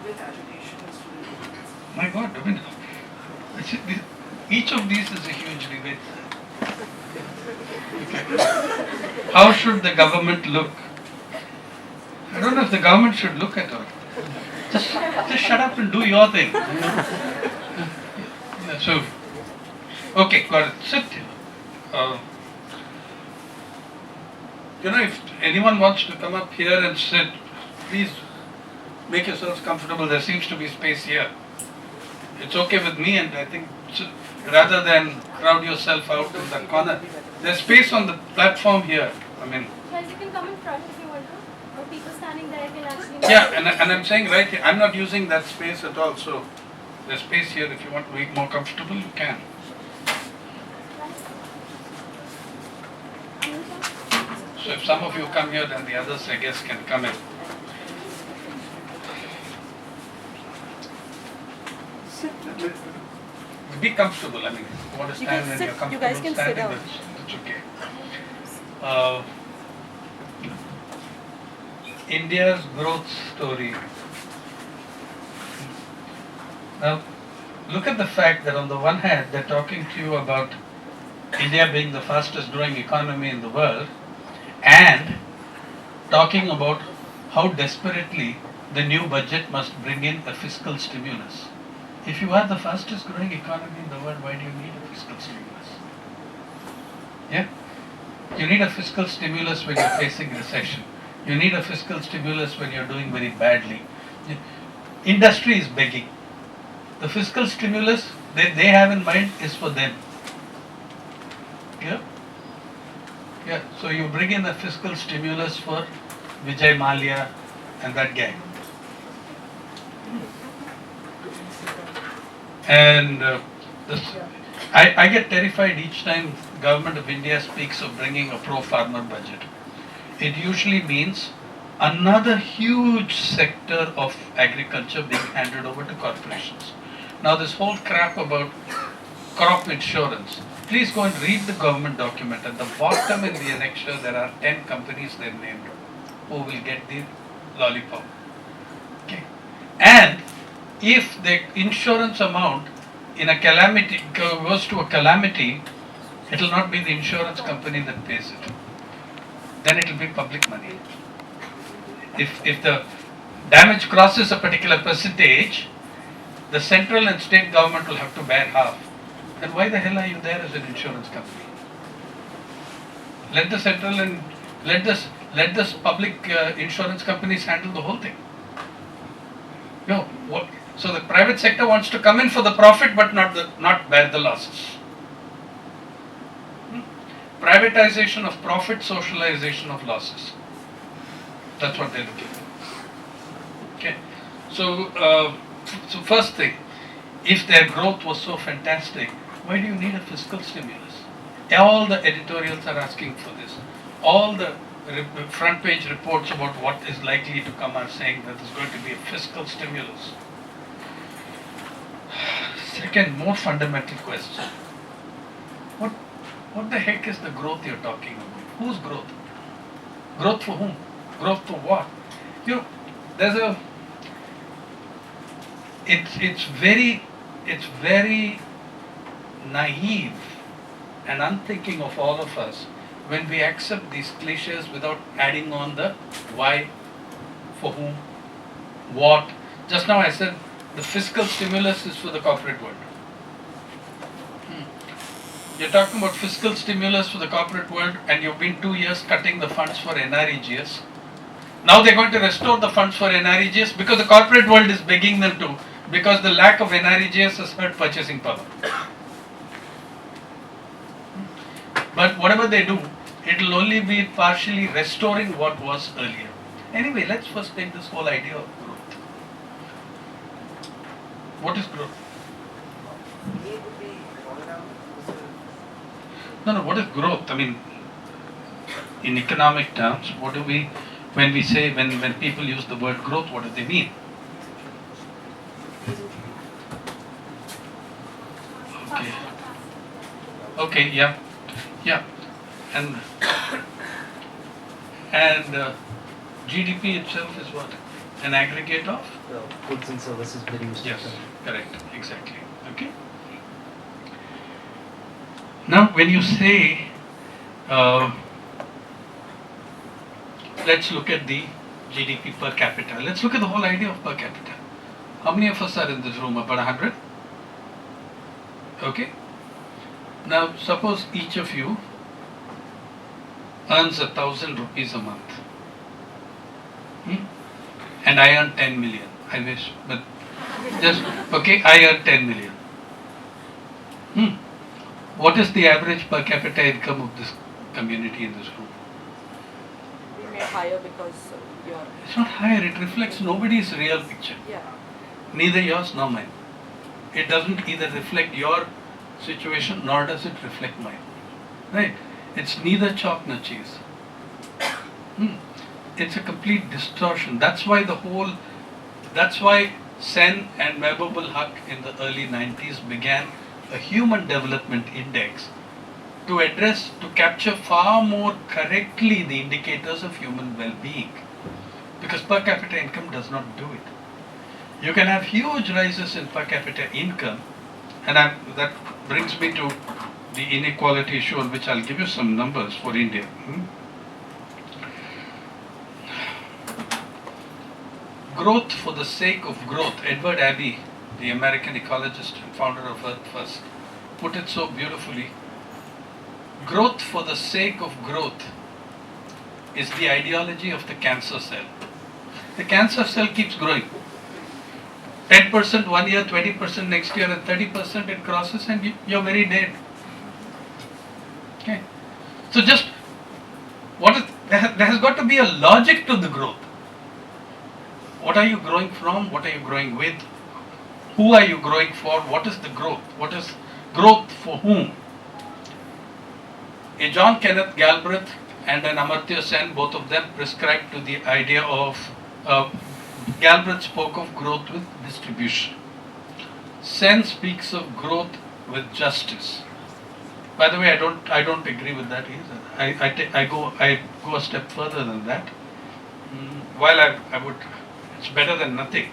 public agitation is to do? My God, I mean, each of these is a huge debate. Okay. How should the government look? I don't know if the government should look at all. Just shut up and do your thing. Yeah, so, okay, got it. Sit. If anyone wants to come up here and sit, please make yourselves comfortable. There seems to be space here. It's okay with me, and I think rather than crowd yourself out in the corner, there's space on the platform here. I mean, Guys, you can come in front if you want to, or people standing there can actually. yeah, and I'm saying right here, I'm not using that space at all. So there's space here. If you want to make more comfortable, you can. So if some of you come here, then the others, I guess, can come in. Sit. Be comfortable. I mean, if you want to stand when you're comfortable You guys can sit standing, down. that's okay. India's growth story. Now, look at the fact that on the one hand, they're talking to you about India being the fastest growing economy in the world, and talking about how desperately the new budget must bring in a fiscal stimulus. If you are the fastest growing economy in the world, why do you need a fiscal stimulus? Yeah? You need a fiscal stimulus when you're facing recession. You need a fiscal stimulus when you're doing very badly. Industry is begging. The fiscal stimulus they have in mind is for them. Yeah? Yeah, so you bring in a fiscal stimulus for Vijay Mallya and that gang. And I get terrified each time Government of India speaks of bringing a pro-farmer budget. It usually means another huge sector of agriculture being handed over to corporations. Now this whole crap about crop insurance, please go and read the government document. At the bottom in the annexure, there are 10 companies they've named who will get the lollipop. Okay. And if the insurance amount in a calamity goes to a calamity, it will not be the insurance company that pays it. Then it will be public money. If the damage crosses a particular percentage, the central and state government will have to bear half. Then why the hell are you there as an insurance company? Let the central and let this public insurance companies handle the whole thing. So the private sector wants to come in for the profit, but not bear the losses. Privatization of profit, socialization of losses. That's what they're looking for. Okay. So first thing, if their growth was so fantastic, why do you need a fiscal stimulus? All the editorials are asking for this. All the front page reports about what is likely to come are saying that there's going to be a fiscal stimulus. Second, more fundamental question. What the heck is the growth you're talking about? Whose growth? Growth for whom? Growth for what? It's very naive and unthinking of all of us when we accept these cliches without adding on the why, for whom, what. Just now I said the fiscal stimulus is for the corporate world. You're talking about fiscal stimulus for the corporate world, and you've been 2 years cutting the funds for NREGS. Now they're going to restore the funds for NREGS because the corporate world is begging them to, because the lack of NREGS has hurt purchasing power. But whatever they do, it will only be partially restoring what was earlier. Anyway, let's first take this whole idea of growth. What is growth? No, what is growth? I mean, in economic terms, what do we, when we say, when people use the word growth, what do they mean? Okay, yeah. And GDP itself is what? An aggregate of? Goods and services produced. Yes, correct, exactly. Okay. Now, when you say, let's look at the GDP per capita. Let's look at the whole idea of per capita. How many of us are in this room? About 100? Okay. Now, suppose each of you earns 1,000 rupees a month. And I earn 10 million. I wish, but just, okay, I earn 10 million. What is the average per capita income of this community in this room? You may higher because you're... It's not higher, it reflects nobody's real picture. Yeah. Neither yours nor mine. It doesn't either reflect your situation nor does it reflect mine. Right? It's neither chalk nor cheese. It's a complete distortion. That's why Sen and Mehboob Haq in the early 90s began a human development index to capture far more correctly the indicators of human well-being. Because per capita income does not do it. You can have huge rises in per capita income, and that brings me to the inequality issue, on which I'll give you some numbers for India. Growth for the sake of growth. Edward Abbey, the American ecologist and founder of Earth First, put it so beautifully. Growth for the sake of growth is the ideology of the cancer cell. The cancer cell keeps growing. 10% one year, 20% next year, and 30% it crosses, and you're very dead. Okay. So just there has got to be a logic to the growth. What are you growing from? What are you growing with? Who are you growing for? What is the growth? What is growth for whom? A John Kenneth Galbraith and an Amartya Sen, both of them prescribed to the idea of, Galbraith spoke of growth with distribution. Sen speaks of growth with justice. By the way, I don't agree with that either. I go a step further than that. While I would, it's better than nothing.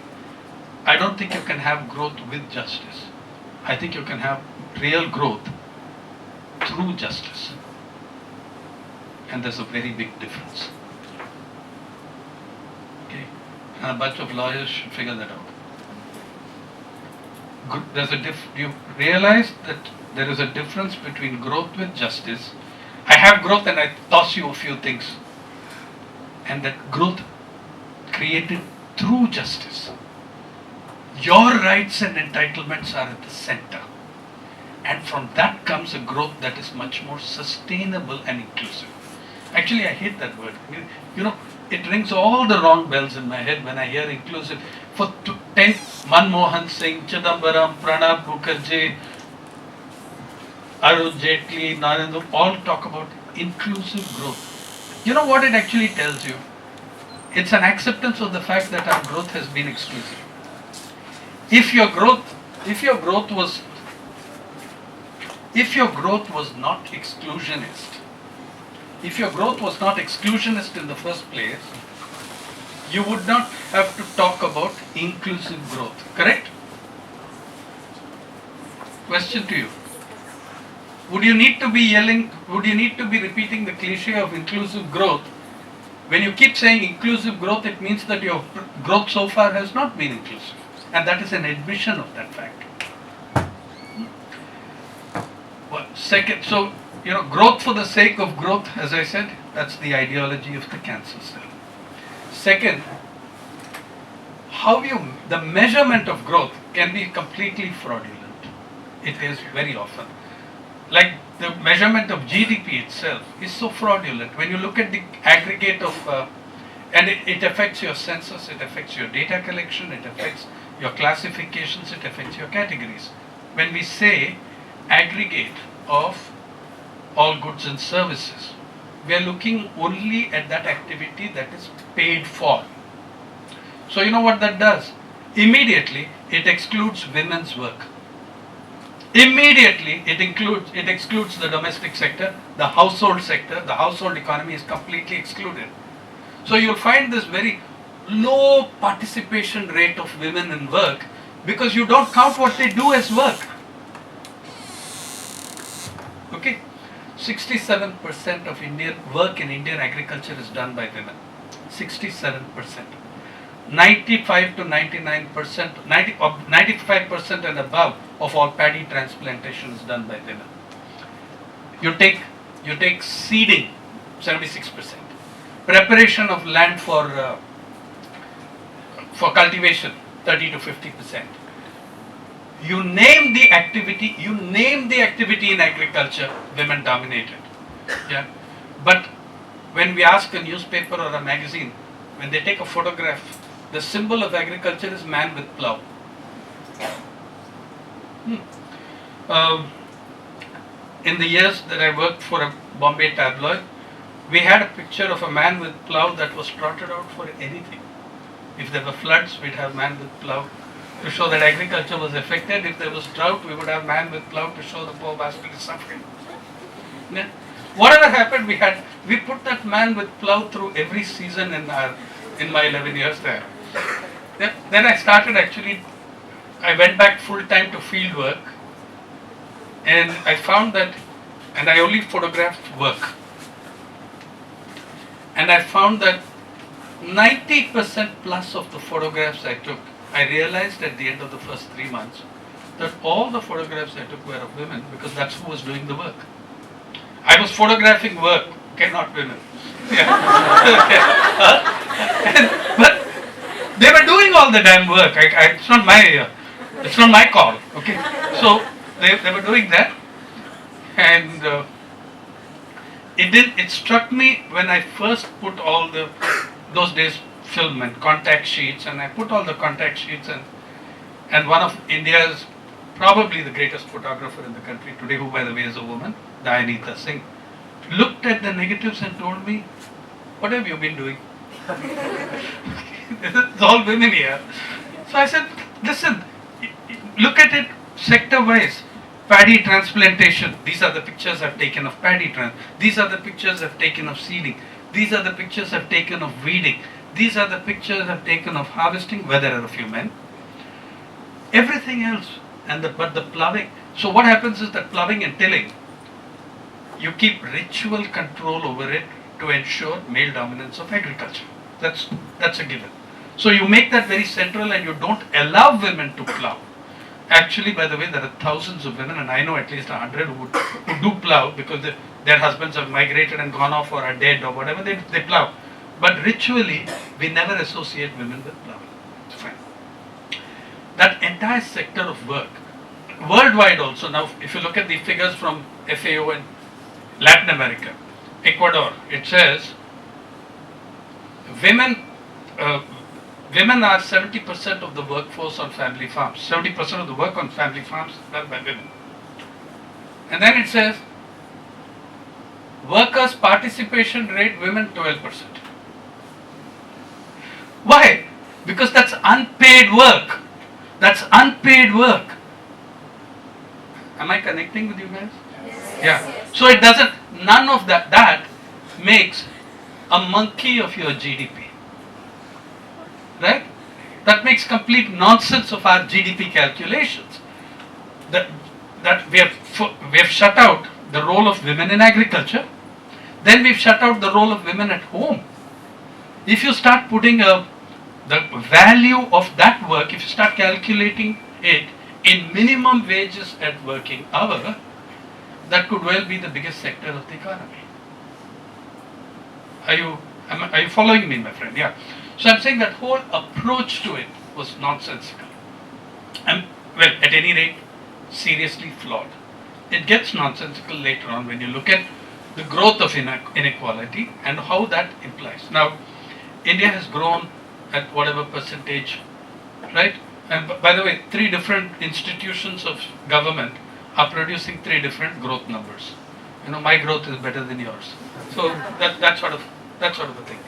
I don't think you can have growth with justice. I think you can have real growth through justice. And there's a very big difference. Okay? And a bunch of lawyers should figure that out. Do you realize that there is a difference between growth with justice? I have growth and I toss you a few things. And that growth created through justice. Your rights and entitlements are at the center. And from that comes a growth that is much more sustainable and inclusive. Actually, I hate that word. It rings all the wrong bells in my head when I hear inclusive. For 10, Manmohan Singh, Chidambaram, Pranab Mukherjee, Arun Jaitley, Narendra, all talk about inclusive growth. You know what it actually tells you? It's an acceptance of the fact that our growth has been exclusive. If your growth was not exclusionist, if your growth was not exclusionist in the first place, you would not have to talk about inclusive growth, correct? Question to you. Would you need to be repeating the cliche of inclusive growth? When you keep saying inclusive growth, it means that your growth so far has not been inclusive. And that is an admission of that fact. Well, second, so, growth for the sake of growth, as I said, that's the ideology of the cancer cell. Second, the measurement of growth can be completely fraudulent. It is very often. Like the measurement of GDP itself is so fraudulent. When you look at the aggregate of, and it affects your census, it affects your data collection, it affects your classifications, it affects your categories. When we say aggregate of all goods and services, we are looking only at that activity that is paid for. So you know what that does? Immediately it excludes women's work. Immediately it excludes the domestic sector, the household sector. The household economy is completely excluded. So you'll find this very low participation rate of women in work because you don't count what they do as work. Okay? 67% of Indian work in Indian agriculture is done by women. 67%. 95 to 99%, 95% and above of all paddy transplantation is done by women. You take seeding, 76%. Preparation of land for cultivation, 30 to 50%. You name the activity in agriculture, women dominated. Yeah. But when we ask a newspaper or a magazine, when they take a photograph, the symbol of agriculture is man with plough. In the years that I worked for a Bombay tabloid, we had a picture of a man with plough that was trotted out for anything. If there were floods, we'd have man with plough to show that agriculture was affected. If there was drought, we would have man with plough to show the poor bastard is suffering. Yeah. Whatever happened, we put that man with plough through every season in my 11 years there. Then I started I went back full time to field work, and I found that, and I only photographed work, and I found that 90% plus of the photographs I took, I realized at the end of the first 3 months that all the photographs I took were of women because that's who was doing the work. I was photographing work, okay, not women. Yeah. But they were doing all the damn work. It's not my call. Okay, so they were doing that, and it struck me when I first put all those days film and contact sheets, and I put all the contact sheets, and one of India's probably the greatest photographer in the country today, who by the way is a woman, Inequality Singh, looked at the negatives and told me, "What have you been doing?" It's all women here. So I said, listen, look at it sector-wise. Paddy transplantation. These are the pictures I've taken of paddy These are the pictures I've taken of seeding. These are the pictures I've taken of weeding. These are the pictures I've taken of harvesting, where there are a few men. Everything else, but the ploughing. So what happens is that ploughing and tilling, you keep ritual control over it to ensure male dominance of agriculture. That's a given. So you make that very central, and you don't allow women to plough. Actually, by the way, there are thousands of women, and I know at least 100 who do plough because their husbands have migrated and gone off or are dead or whatever, they plough. But ritually, we never associate women with ploughing. It's fine. That entire sector of work, worldwide also, now if you look at the figures from FAO in Latin America, Ecuador, it says women are 70% of the workforce on family farms. 70% of the work on family farms is done by women. And then it says workers' participation rate, women 12%. Why? Because that's unpaid work. That's unpaid work. Am I connecting with you guys? Yes. Yeah. So it doesn't, none of that makes a monkey of your GDP. Right? That makes complete nonsense of our GDP calculations. That we have shut out the role of women in agriculture. Then we've shut out the role of women at home. If you start putting the value of that work, if you start calculating it in minimum wages at working hour, that could well be the biggest sector of the economy. Are you following me, my friend? Yeah. So I'm saying that whole approach to it was nonsensical. And well, at any rate, seriously flawed. It gets nonsensical later on when you look at the growth of inequality and how that implies. Now, India has grown at whatever percentage, right? And by the way, 3 different institutions of government are producing 3 different growth numbers. You know, my growth is better than yours. So that sort of a thing.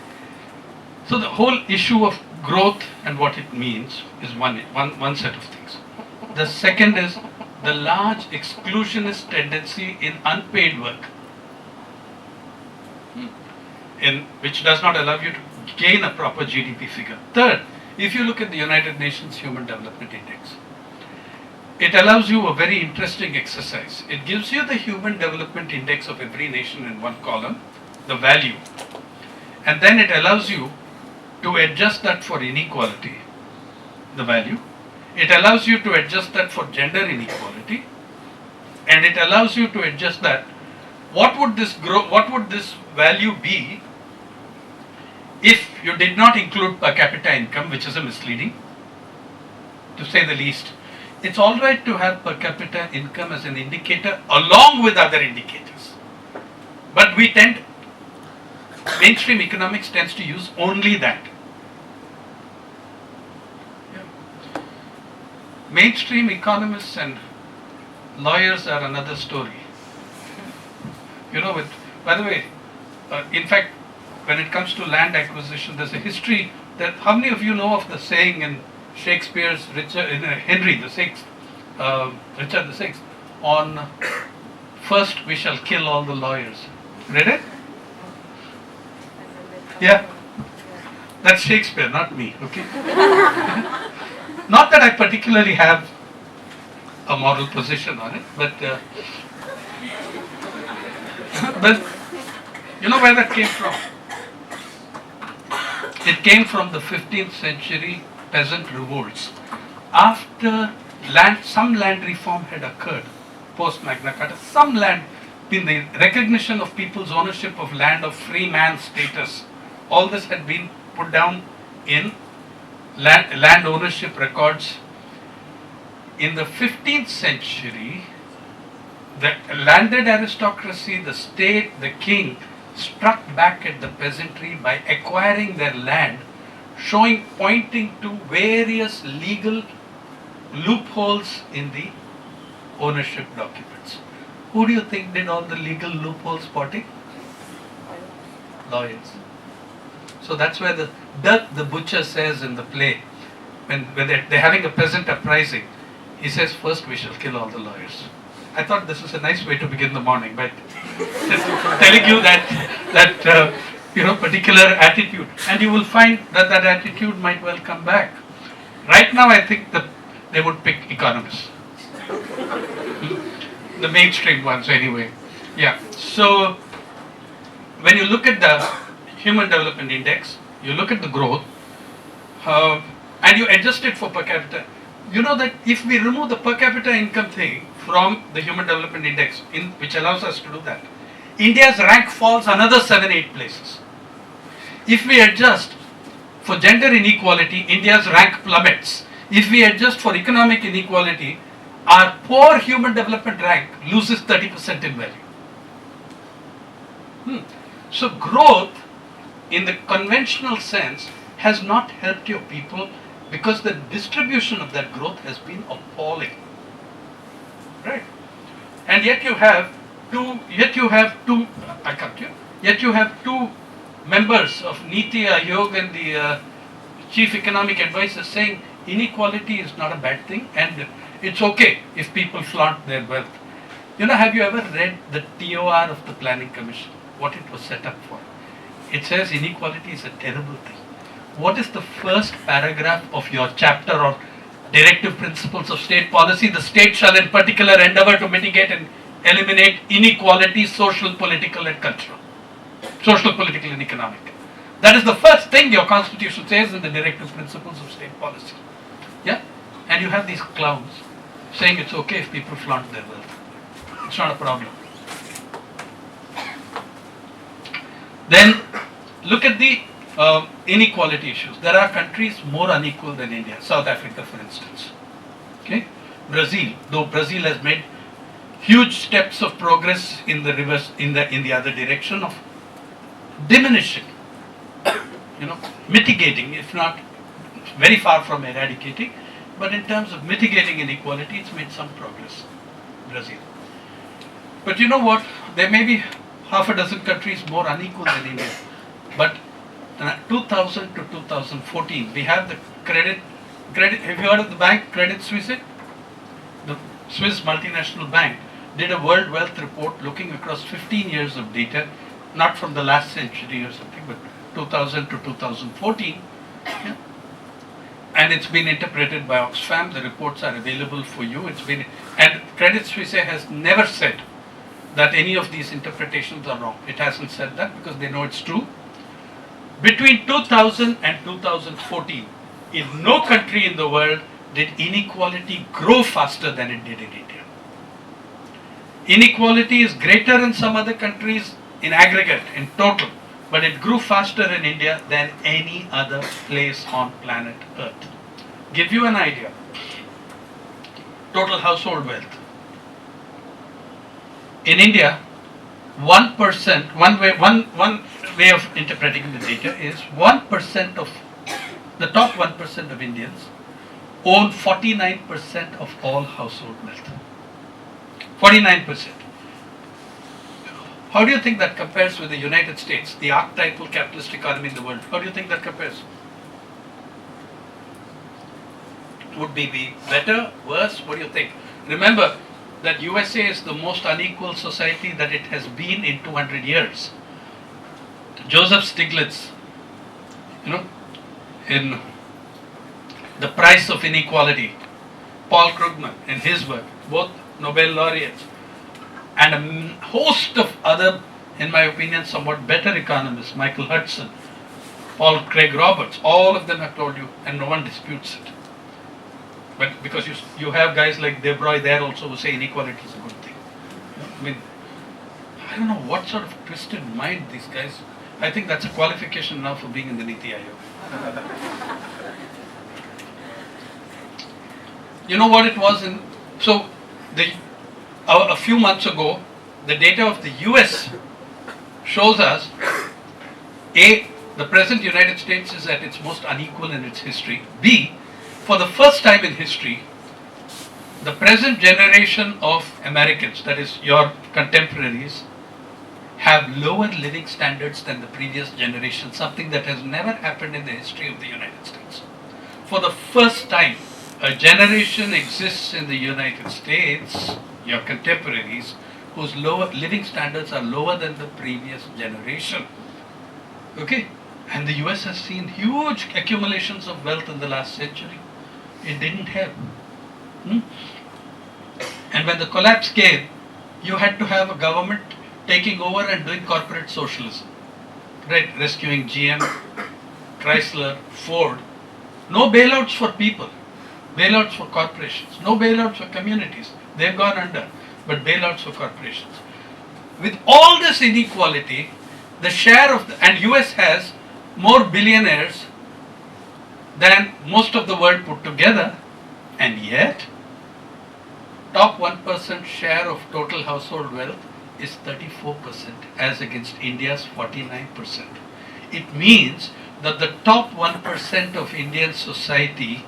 So the whole issue of growth and what it means is one set of things. The second is the large exclusionist tendency in unpaid work, which does not allow you to gain a proper GDP figure. Third, if you look at the United Nations Human Development Index, it allows you a very interesting exercise. It gives you the Human Development Index of every nation in one column, the value, and then it allows you to adjust that for inequality, the value. It allows you to adjust that for gender inequality, and it allows you to adjust that. What would this value be if you did not include per capita income, which is a misleading, to say the least. It's all right to have per capita income as an indicator along with other indicators, but mainstream economics tends to use only that. Yeah. Mainstream economists and lawyers are another story. By the way, in fact, when it comes to land acquisition, there's a history that, how many of you know of the saying in Shakespeare's Henry VI, Richard VI, on first we shall kill all the lawyers? Read it? Yeah. That's Shakespeare, not me, okay? Not that I particularly have a moral position on it, but you know where that came from? It came from the 15th century peasant revolts. After some land reform had occurred, post Magna Carta, in the recognition of people's ownership of land, of free man status, all this had been put down in land ownership records. In the 15th century, the landed aristocracy, the state, the king, struck back at the peasantry by acquiring their land, pointing to various legal loopholes in the ownership documents. Who do you think did all the legal loopholes spotting? Lawyers. So that's where the butcher says in the play, when they're having a peasant uprising, he says, first we shall kill all the lawyers. I thought this was a nice way to begin the morning, but just telling you that particular attitude, and you will find that attitude might well come back. Right now, I think that they would pick economists, the mainstream ones anyway. Yeah. So when you look at the Human Development Index, you look at the growth, and you adjust it for per capita. You know that if we remove the per capita income thing from the Human Development Index, which allows us to do that, India's rank falls another 7-8 places. If we adjust for gender inequality, India's rank plummets. If we adjust for economic inequality, our poor human development rank loses 30% in value. So growth, in the conventional sense, has not helped your people because the distribution of that growth has been appalling. Right? And yet you have two members of Niti Aayog and the chief economic advisor saying inequality is not a bad thing and it's okay if people flaunt their wealth. Have you ever read the TOR of the Planning Commission? What it was set up for? It says inequality is a terrible thing. What is the first paragraph of your chapter on directive principles of state policy? The state shall in particular endeavor to mitigate and eliminate inequality, social, political and cultural. Social, political and economic. That is the first thing your constitution says in the directive principles of state policy. Yeah? And you have these clowns saying it's okay if people flaunt their wealth. It's not a problem. Then look at the inequality issues. There are countries more unequal than India. South Africa, for instance. Okay? Brazil, though Brazil has made huge steps of progress in the reverse, in the other direction of diminishing, mitigating, if not very far from eradicating, but in terms of mitigating inequality, it's made some progress, Brazil. But you know what? There may be half a dozen countries more unequal than India, but 2000 to 2014, we have the credit. Have you heard of the bank Credit Suisse? The Swiss multinational bank did a World Wealth Report looking across 15 years of data, not from the last century or something, but 2000 to 2014. Yeah. And it's been interpreted by Oxfam. The reports are available for you. And Credit Suisse has never said that any of these interpretations are wrong. It hasn't said that because they know it's true. Between 2000 and 2014, in no country in the world did inequality grow faster than it did in India. Inequality is greater in some other countries in aggregate, in total, but it grew faster in India than any other place on planet Earth. Give you an idea. Total household wealth. In India, 1%, one way of interpreting the data is 1% of the top 1% of Indians own 49% of all household wealth. 49%. How do you think that compares with the United States, the archetypal capitalist economy in the world? How do you think that compares? Would be better, worse? What do you think? Remember that USA is the most unequal society that it has been in 200 years. Joseph Stiglitz, in The Price of Inequality, Paul Krugman in his work, both Nobel laureates, and a host of other, in my opinion, somewhat better economists, Michael Hudson, Paul Craig Roberts, all of them have told you, and no one disputes it. But because you have guys like De Broglie there also who say inequality is a good thing. I mean, I don't know what sort of twisted mind these guys. I think that's a qualification now for being in the Niti Aayog. You know what it was in? So, a few months ago, the data of the US shows us, A, the present United States is at its most unequal in its history. B, for the first time in history, the present generation of Americans, that is your contemporaries, have lower living standards than the previous generation, something that has never happened in the history of the United States. For the first time, a generation exists in the United States, your contemporaries, whose lower living standards are lower than the previous generation. Okay? And the US has seen huge accumulations of wealth in the last century. It didn't help. And when the collapse came, you had to have a government taking over and doing corporate socialism. Right? Rescuing GM, Chrysler, Ford. No bailouts for people. Bailouts for corporations. No bailouts for communities. They've gone under. But bailouts for corporations. With all this inequality, the share of and US has more billionaires than most of the world put together, and yet top 1% share of total household wealth is 34% as against India's 49%. It means that the top 1% of Indian society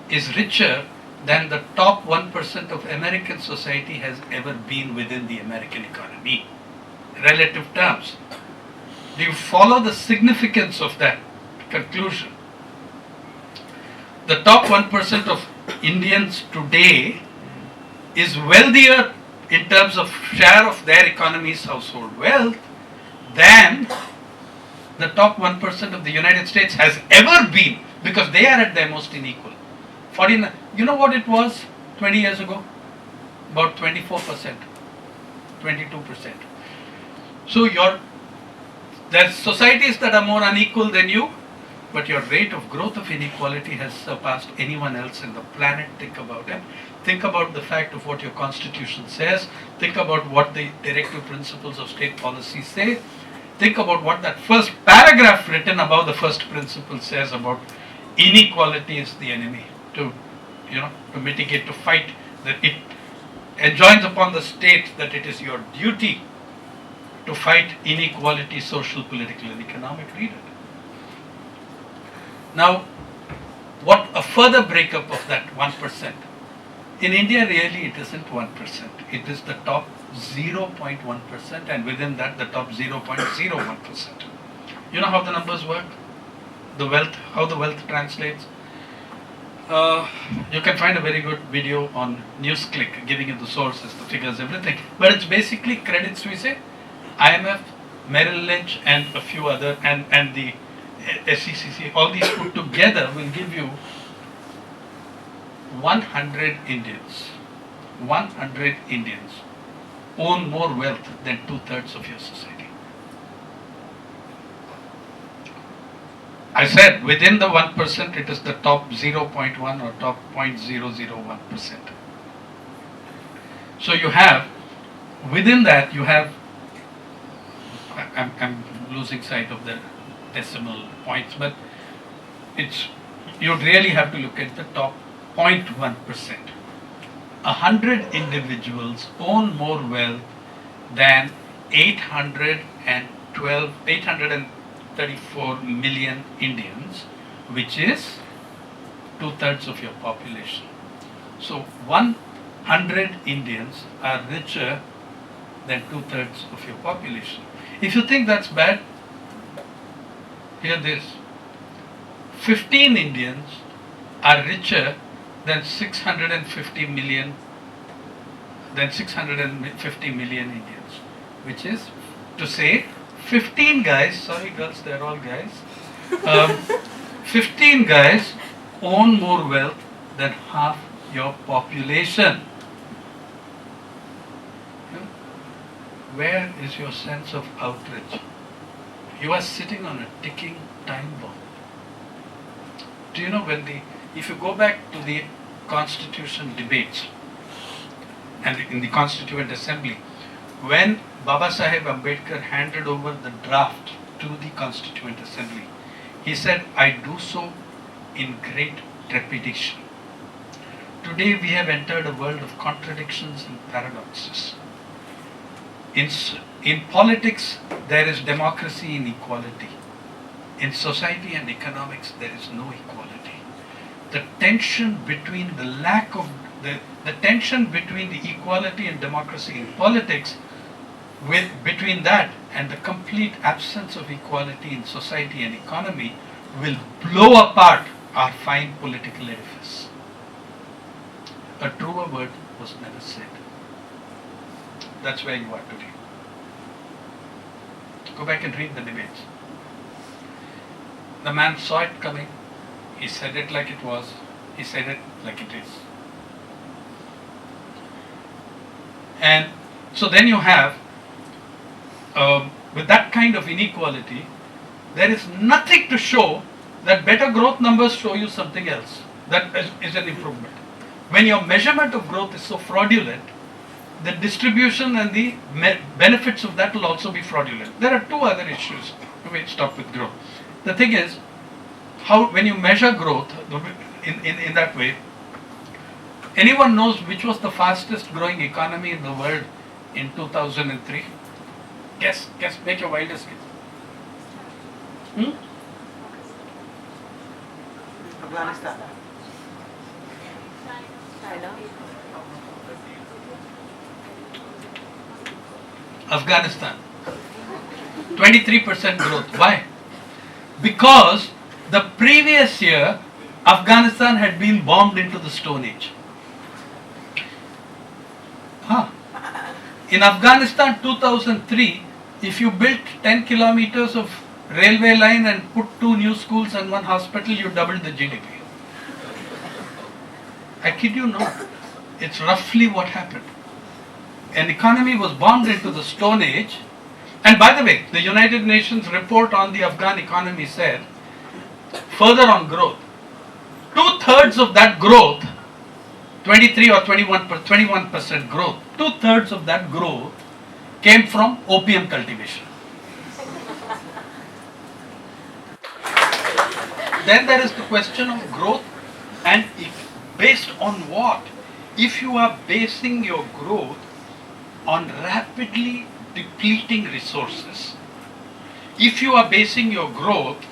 is richer than the top 1% of American society has ever been within the American economy. Relative terms. Do you follow the significance of that conclusion? The top 1% of Indians today is wealthier in terms of share of their economy's household wealth than the top 1% of the United States has ever been, because they are at their most unequal. 49, you know what it was 20 years ago? About 24%, 22%. So there's societies that are more unequal than you, but your rate of growth of inequality has surpassed anyone else in the planet. Think about it. Think about the fact of what your constitution says. Think about what the directive principles of state policy say. Think about what that first paragraph written above the first principle says about inequality is the enemy. To mitigate, to fight, that it enjoins upon the state that it is your duty to fight inequality, social, political, and economic. Read it. Now, what a further breakup of that 1%. In India, really, it isn't 1%. It is the top 0.1%, and within that, the top 0.01%. You know how the numbers work? The wealth, how the wealth translates? You can find a very good video on NewsClick giving you the sources, the figures, everything. But it's basically Credit Suisse, IMF, Merrill Lynch and a few other, and the SECC, all these put together will give you 100 Indians. 100 Indians own more wealth than two-thirds of your society. I said within the 1%, it is the top 0.1 or top 0.001%. So you have, within that you have, I'm losing sight of the decimal points, but you'd really have to look at the top 0.1%. 100 individuals own more wealth than 834 million Indians, which is two-thirds of your population. So 100 Indians are richer than two-thirds of your population. If you think that's bad, hear this. 15 Indians are richer than 650 million Indians, which is to say 15 guys, sorry girls, they're all guys, 15 guys own more wealth than half your population. Where is your sense of outrage? You are sitting on a ticking time bomb. Do you know if you go back to the Constitution debates and in the Constituent Assembly, when Baba Saheb Ambedkar handed over the draft to the Constituent Assembly, he said, "I do so in great trepidation. Today we have entered a world of contradictions and paradoxes. In politics, there is democracy and equality. In society and economics, there is no equality. The tension between the tension between the equality and democracy in politics, between that and the complete absence of equality in society and economy, will blow apart our fine political edifice." A truer word was never said. That's where you are today. Go back and read the debates. The man saw it coming. He said it like it was. He said it like it is. And so then you have, with that kind of inequality, there is nothing to show that better growth numbers show you something else. That is an improvement. When your measurement of growth is so fraudulent, the distribution and the benefits of that will also be fraudulent. There are two other issues. Wait, stop with growth. The thing is, when you measure growth in that way, anyone knows which was the fastest growing economy in the world in 2003? Guess, make your wildest guess. Afghanistan. China. Afghanistan. 23% growth. Why? Because the previous year, Afghanistan had been bombed into the Stone Age. In Afghanistan 2003, if you built 10 kilometers of railway line and put 2 new schools and 1 hospital, you doubled the GDP. I kid you not. It's roughly what happened. An economy was bombed into the Stone Age. And by the way, the United Nations report on the Afghan economy said, further on growth, 2/3 of that growth, 23 or 21% growth, 2/3 of that growth came from opium cultivation. Then there is the question of growth, and based on what? If you are basing your growth on rapidly depleting resources, if you are basing your growth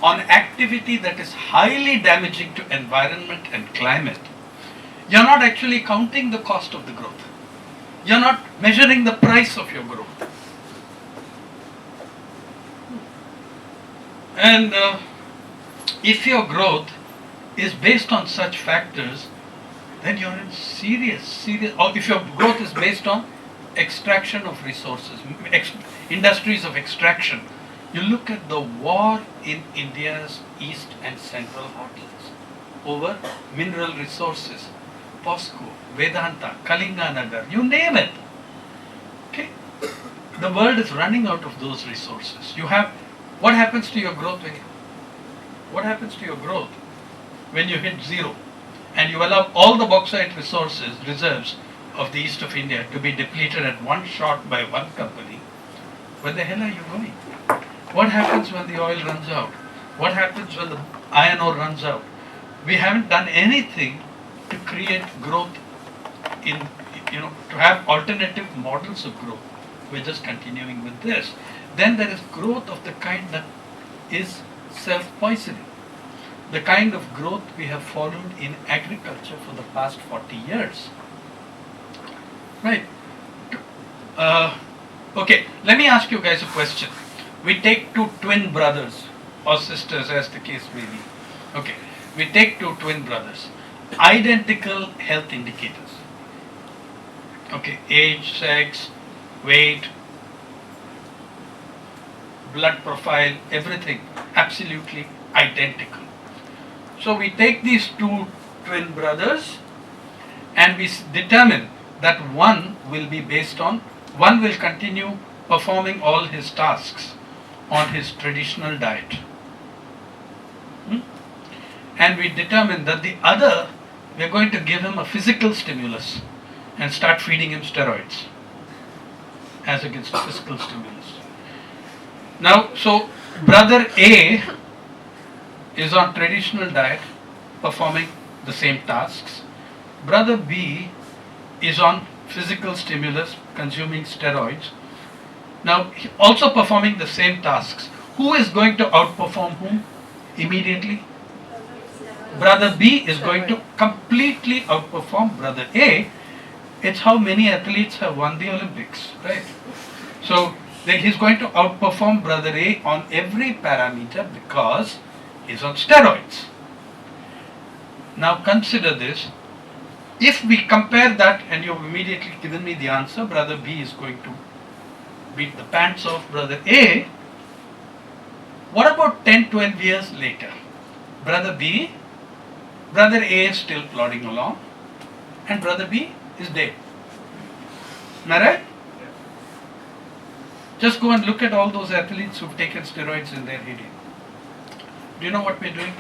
on activity that is highly damaging to environment and climate, you're not actually counting the cost of the growth. You're not measuring the price of your growth. And if your growth is based on such factors, then you're in serious, or if your growth is based on extraction of resources, industries of extraction. You look at the war in India's east and central heartlands over mineral resources, POSCO, Vedanta, Kalinganagar, you name it. Okay? The world is running out of those resources. You have, what happens to your growth when you hit zero and you allow all the bauxite reserves of the east of India to be depleted at one shot by one company? Where the hell are you going? What happens when the oil runs out? What happens when the iron ore runs out? We haven't done anything to create growth to have alternative models of growth. We're just continuing with this. Then there is growth of the kind that is self-poisoning. The kind of growth we have followed in agriculture for the past 40 years. Right. Okay, let me ask you guys a question. We take two twin brothers or sisters as the case may be. Okay, we take two twin brothers. Identical health indicators. Okay, age, sex, weight, blood profile, everything absolutely identical. So we take these two twin brothers and we determine that one will continue performing all his tasks on his traditional diet. And we determine that the other, we are going to give him a physical stimulus and start feeding him steroids as against a physical stimulus. Now, so brother A is on traditional diet, performing the same tasks. Brother B is on physical stimulus, consuming steroids. Now, also performing the same tasks. Who is going to outperform whom immediately? Brother B is going to completely outperform brother A. It's how many athletes have won the Olympics, right? So he's going to outperform brother A on every parameter because he's on steroids. Now consider this. If we compare that, and you've immediately given me the answer, brother B is going to beat the pants off brother A. What about 10, 12 years later? Brother A is still plodding along and brother B is dead. Am I right? Just go and look at all those athletes who've taken steroids in their heyday. Do you know what we're doing?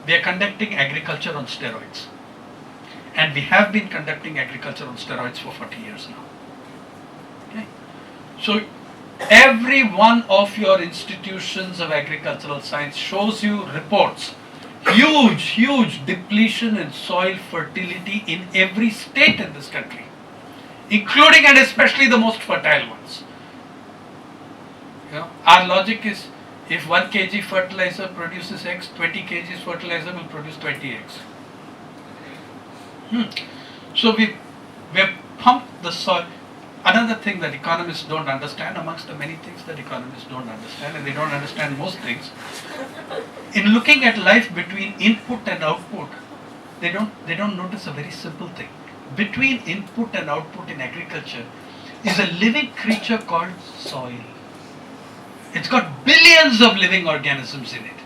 We are conducting agriculture on steroids. And we have been conducting agriculture on steroids for 40 years now. Okay? So every one of your institutions of agricultural science shows you reports. Huge depletion in soil fertility in every state in this country, including and especially the most fertile ones. Our logic is, if 1 kg fertilizer produces X, 20 kg fertilizer will produce 20 X. So we've pumped the soil. Another thing that economists don't understand, amongst the many things that economists don't understand, and they don't understand most things, in looking at life between input and output, they don't notice a very simple thing. Between input and output in agriculture is a living creature called soil. It's got billions of living organisms in it.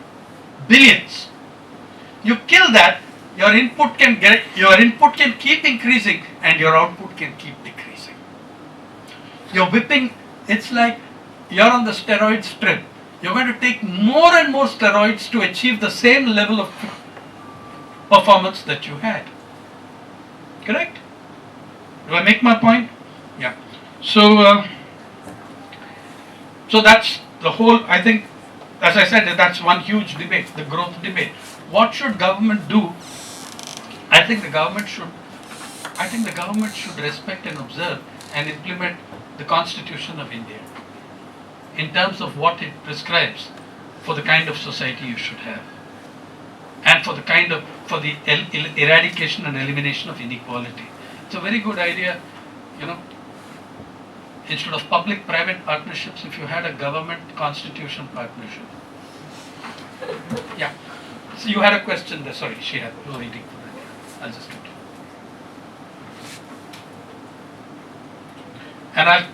Billions. You kill that, your input can keep increasing and your output can keep decreasing. You're whipping, it's like you're on the steroid strip. You're going to take more and more steroids to achieve the same level of performance that you had. Correct? Do I make my point? Yeah. So that's the whole, I think, as I said, that's one huge debate, the growth debate. What should government do? I think the government should respect and observe and implement the Constitution of India in terms of what it prescribes for the kind of society you should have, and for the eradication and elimination of inequality. It's a very good idea, instead of public-private partnerships, if you had a government-constitution partnership. Yeah. So you had a question there. Sorry, you were waiting for that. I'll just continue. And I'll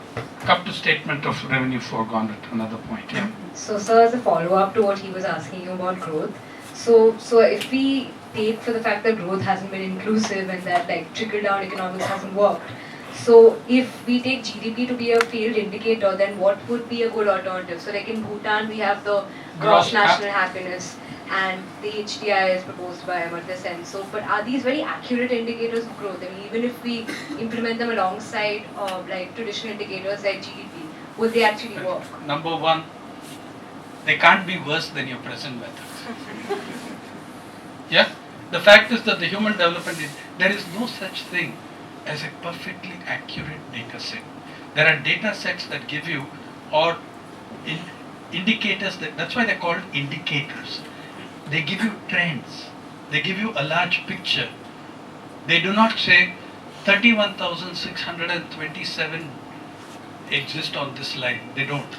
to statement of revenue foregone at another point. Yeah. So, sir, as a follow-up to what he was asking you about growth, so if we take for the fact that growth hasn't been inclusive and that like trickle-down economics hasn't worked, so if we take GDP to be a failed indicator, then what would be a good alternative? So like in Bhutan, we have the gross national happiness, and the HDI is proposed by Amartya Sen. So, but are these very accurate indicators of growth? I mean, even if we implement them alongside like traditional indicators like GDP, would they actually work? Number one, they can't be worse than your present methods. Yeah? The fact is that the human development, there is no such thing as a perfectly accurate data set. There are data sets that give you, or indicators, that's why they're called indicators. They give you trends. They give you a large picture. They do not say 31,627 exist on this line. They don't.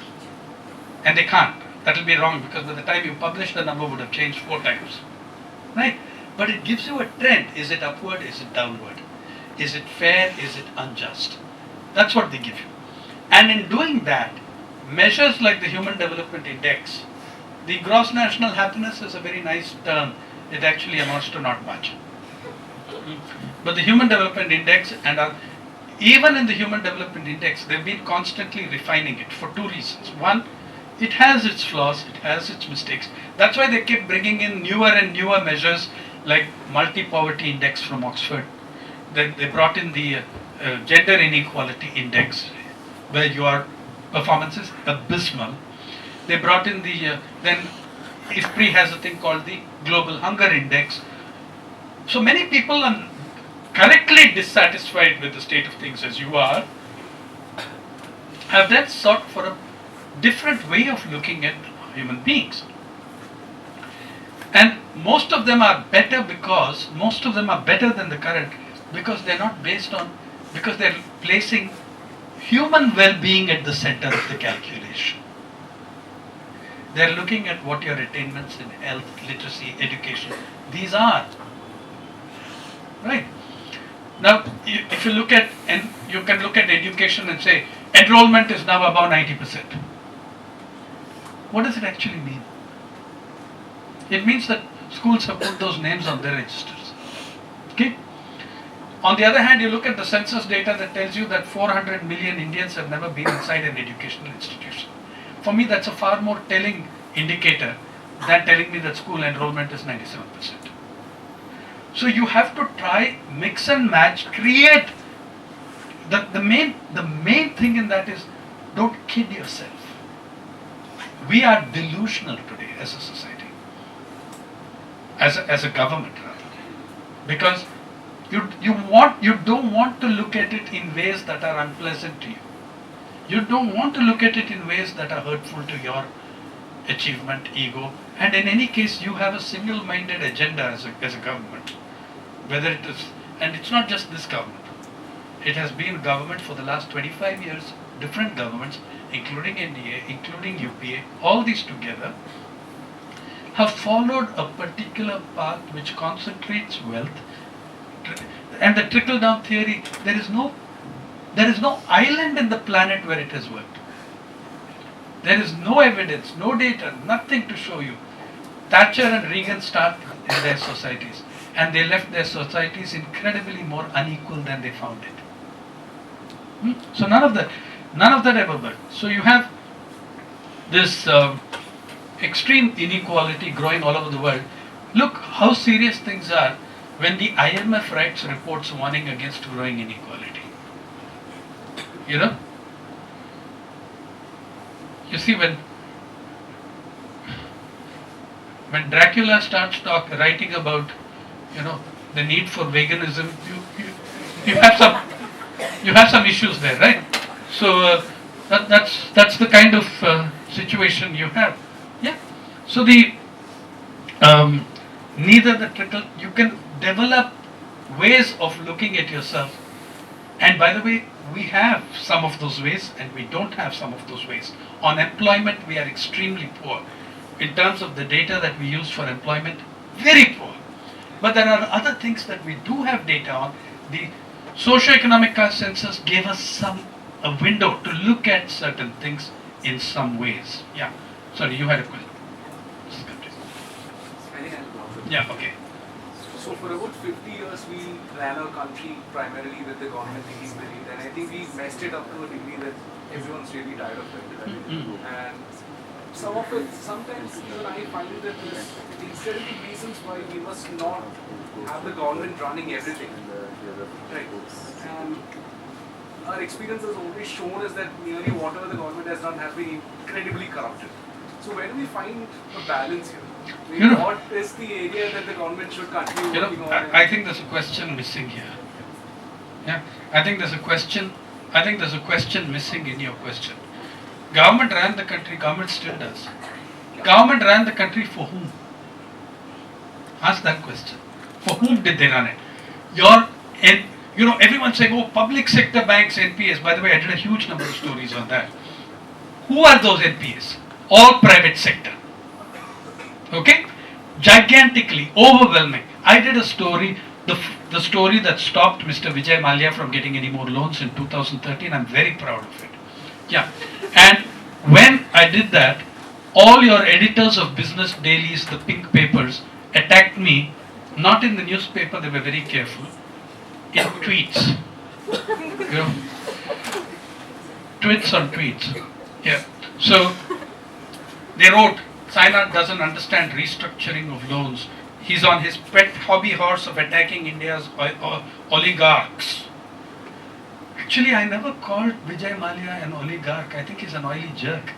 And they can't. That will be wrong, because by the time you publish, the number would have changed 4 times. Right? But it gives you a trend. Is it upward? Is it downward? Is it fair? Is it unjust? That's what they give you. And in doing that, measures like the Human Development Index, the gross national happiness is a very nice term. It actually amounts to not much. But the Human Development Index, and even in the Human Development Index, they've been constantly refining it for 2 reasons. One, it has its flaws, it has its mistakes. That's why they keep bringing in newer and newer measures like multi-poverty index from Oxford. They brought in the gender inequality index, where your performance is abysmal. They brought in the, then IFPRI has a thing called the global hunger index. So many people are correctly dissatisfied with the state of things, as you are, have then sought for a different way of looking at human beings. And most of them are better than the current, because they're not based on, because they're placing human well-being at the center of the calculation. They're looking at what your attainments in health, literacy, education, these are. Right? Now, if you look at, and you can look at education and say, enrollment is now above 90%. What does it actually mean? It means that schools have put those names on their registers. Okay? On the other hand, you look at the census data that tells you that 400 million Indians have never been inside an educational institution. For me, that's a far more telling indicator than telling me that school enrollment is 97%. So you have to try, mix and match, create. The main thing in that is, don't kid yourself. We are delusional today as a society, as a government rather, because you don't want to look at it in ways that are unpleasant to you. You don't want to look at it in ways that are hurtful to your achievement, ego, and in any case you have a single-minded agenda as a government. Whether it is, and it's not just this government, it has been a government for the last 25 years, different governments, including NDA, including UPA, all these together have followed a particular path which concentrates wealth. And the trickle-down theory, there is no island in the planet where it has worked. There is no evidence, no data, nothing to show you. Thatcher and Reagan started in their societies, and they left their societies incredibly more unequal than they found it. So none of that ever worked. So you have this extreme inequality growing all over the world. Look how serious things are when the IMF writes reports warning against growing inequality. You know? You see, when Dracula starts writing about, the need for veganism, you have some issues there, right? So that's the kind of situation you have. Yeah. So the neither the trickle, you can develop ways of looking at yourself. And by the way, we have some of those ways and we don't have some of those ways. On employment, we are extremely poor. In terms of the data that we use for employment, very poor. But there are other things that we do have data on. The socioeconomic census gave us some a window to look at certain things in some ways. Yeah. Sorry, you had a question. I think I'll go on. Yeah, okay. So for about 50 years, we ran our country primarily with the government taking the lead, and I think we messed it up to a degree that everyone's really tired of it. And some of it, sometimes even I find that there's incredible reasons why we must not have the government running everything. Right. And our experience has always shown us that nearly whatever the government has done has been incredibly corrupted. So where do we find a balance here? I mean, what is the area that the government should continue working on? I think there's a question missing here. Yeah, I think there's a question missing in your question. Government ran the country, government still does. Government ran the country for whom? Ask that question. For whom did they run it? Everyone's saying, oh, public sector banks, NPS. By the way, I did a huge number of stories on that. Who are those NPS? All private sector. Okay? Gigantically, overwhelming. I did a story, the story that stopped Mr. Vijay Mallya from getting any more loans in 2013. I'm very proud of it. Yeah. And when I did that, all your editors of business dailies, the pink papers, attacked me, not in the newspaper, they were very careful, in tweets. Tweets on tweets. Yeah. So, they wrote, P.Sainath doesn't understand restructuring of loans. He's on his pet hobby horse of attacking India's oligarchs. Actually, I never called Vijay Mallya an oligarch. I think he's an oily jerk.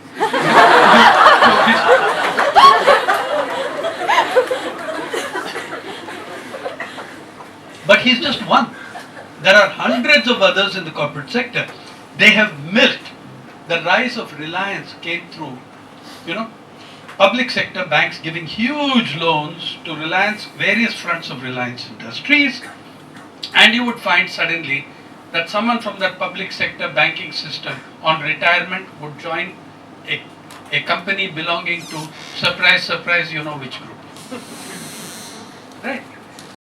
But he's just one. There are hundreds of others in the corporate sector. They have milked. The rise of Reliance came through, public sector banks giving huge loans to Reliance, various fronts of Reliance Industries, and you would find suddenly that someone from that public sector banking system on retirement would join a company belonging to, surprise, surprise, you know which group. Right?